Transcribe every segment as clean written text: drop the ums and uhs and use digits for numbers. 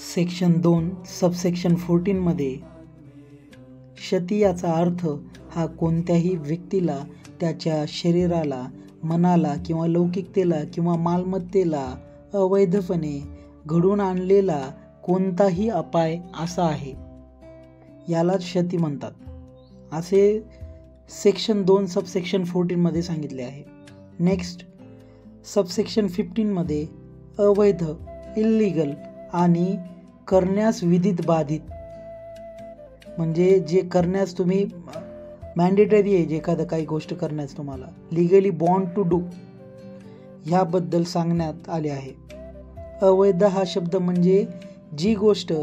Section 2 subsection 14 मध्ये क्षती याचा अर्थ हा कोणत्याही व्यक्तीला त्याच्या शरीराला, मनाला किंवा लौकिकतेला किंवा मालमत्तेला अवैधपणे घडून आणलेला कोणताही अपाय असा आहे. यालाच क्षती म्हणतात, असे सेक्शन 2 सबसेक्शन 14 मध्ये सांगितले आहे. नेक्स्ट सबसेक्शन 15 मध्ये अवैध, इल्लीगल आणि करण्यास विधित बाधित, म्हणजे जे करण्यास तुम्ही मॅन्डेटरी आहे, जे एखादं काही गोष्ट करण्यास तुम्हाला लिगली बॉन्ड टू डू, ह्याबद्दल सांगण्यात आले आहे. अवैध हा शब्द म्हणजे जी गोष्ट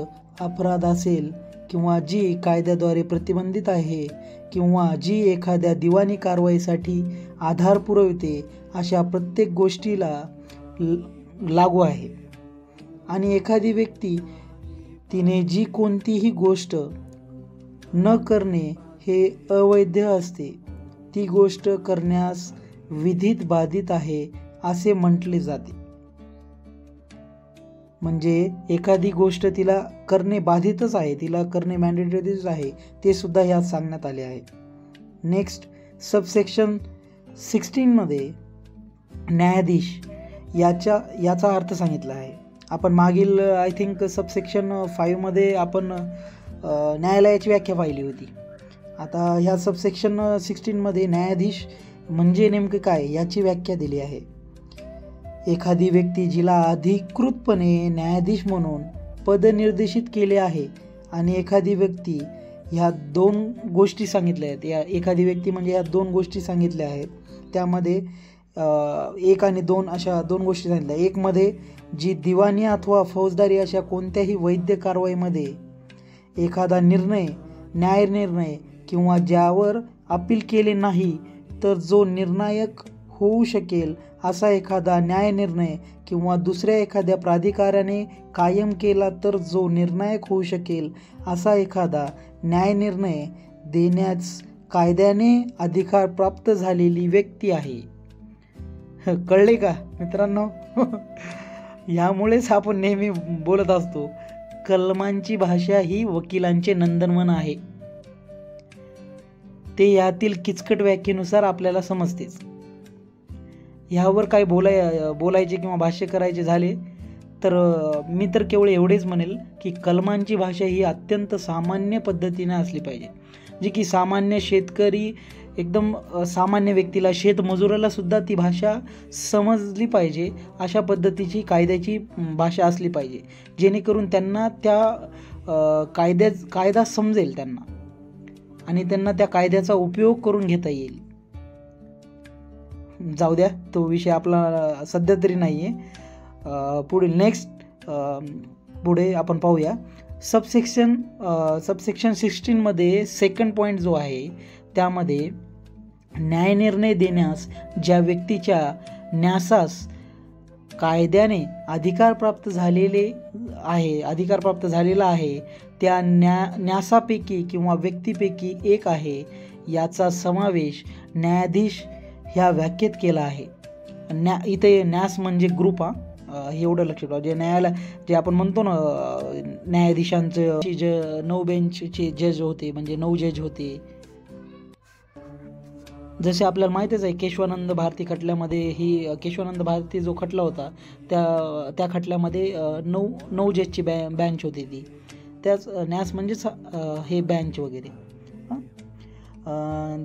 अपराध असेल किंवा जी कायद्याद्वारे प्रतिबंधित आहे किंवा जी एखाद्या दिवाणी कारवाईसाठी आधार पुरवते, अशा प्रत्येक गोष्टीला लागू आहे. आणि एखादी व्यक्ती तिने जी कोणतीही गोष्ट न करणे हे अवैध असते, ती गोष्ट करण्यास विधित बाधित आहे असे म्हटले जाते. म्हणजे एखादी गोष्ट तिला करणे बाधितच आहे, तिला करणे मॅन्डेटरीच आहे, ते सुद्धा यात सांगण्यात आले आहे. नेक्स्ट सबसेक्शन 16 मध्ये न्यायाधीश याचा अर्थ सांगितला आहे. आपण मागील आय थिंक सबसेक्शन 5 मध्ये आपण न्यायालयाची व्याख्या पाहिली होती. आता ह्या सबसेक्शन 16 मध्ये न्यायाधीश म्हणजे नेमकं काय याची व्याख्या दिली आहे. एखादी व्यक्ती जिला अधिकृतपणे न्यायाधीश म्हणून पदनिर्देशित केले आहे आणि एखादी व्यक्ती, ह्या दोन गोष्टी सांगितल्या आहेत. या एखादी व्यक्ती म्हणजे ह्या दोन गोष्टी सांगितल्या आहेत. त्यामध्ये 1 आणि 2 अशा दोन गोष्टी सांगितल्या. एक मध्ये जी दिवाणी अथवा फौजदारी अशा कोणत्याही वैद्य कारवाईमध्ये एखादा निर्णय, न्यायनिर्णय किंवा ज्यावर अपील केले नाही तर जो निर्णायक होऊ शकेल असा एखादा न्यायनिर्णय किंवा दुसऱ्या एखाद्या प्राधिकाऱ्याने कायम केला तर जो निर्णायक होऊ शकेल असा एखादा न्यायनिर्णय देण्यास कायद्याने अधिकार प्राप्त झालेली व्यक्ती आहे. कळले का मित्रांनो? यामुळेच आपण नेहमी बोलत असतो, कलमांची भाषा ही वकिलांचे नंदनवन आहे. ते यातील किचकट व्याख्येनुसार आपल्याला समजतेच. ह्यावर काय बोलायचे किंवा भाष्य करायचे झाले तर मी तर केवळ एवढेच म्हणेल की कलमांची भाषा ही अत्यंत सामान्य पद्धतीने असली पाहिजे, जी की सामान्य शेतकरी, एकदम सामान्य व्यक्तीला, शेतमजुराला सुद्धा ती भाषा समजली पाहिजे. अशा पद्धतीची कायद्याची भाषा असली पाहिजे, जेणेकरून त्यांना त्या कायदा समजेल त्यांना आणि त्यांना त्या कायद्याचा उपयोग करून घेता येईल. जाऊ द्या, तो विषय आपला सध्या तरी नाही आहे. पुढे आपण पाहूया. सबसेक्शन 16 मध्ये सेकंड पॉईंट जो आहे त्यामध्ये न्यायनिर्णय देण्यास ज्या व्यक्तीच्या न्यासास कायद्याने अधिकार प्राप्त झालेला आहे त्या न्यासापैकी किंवा व्यक्तीपैकी एक आहे, याचा समावेश न्यायाधीश ह्या व्याख्येत केला आहे. इथे न्यास म्हणजे ग्रुप, हे एवढं लक्षात ठेवा. जे न्यायालय, जे आपण म्हणतो ना न्यायाधीशांचं, 9 बेंचचे जज होते, म्हणजे 9 जज होते. जसे आपल्याला माहितीच आहे, केशवानंद भारती खटल्यामध्ये ही केशवानंद भारती जो खटला होता त्या खटल्यामध्ये 9 जजची बेंच होती. ती त्याच न्यास म्हणजेच हे बेंच वगैरे.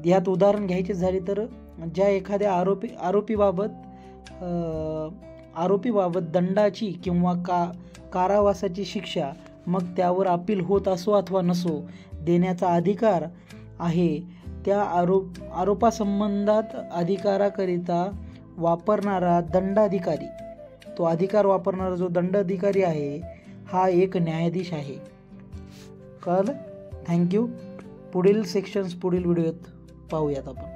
यात उदाहरण घ्यायचे झाले तर ज्या एखाद्या आरोपीबाबत दंडाची किंवा कारावासाची शिक्षा, मग त्यावर अपील होत असो अथवा नसो, देण्याचा अधिकार आहे, त्या आरोपासंबंधात अधिकाराकरिता वापरणारा दंडाधिकारी, तो अधिकार वापरणारा जो दंडाधिकारी आहे हा एक न्यायाधीश आहे. कळलं? थँक्यू. पुढील सेक्शन्स पुढील व्हिडिओत पाहूयात आपण.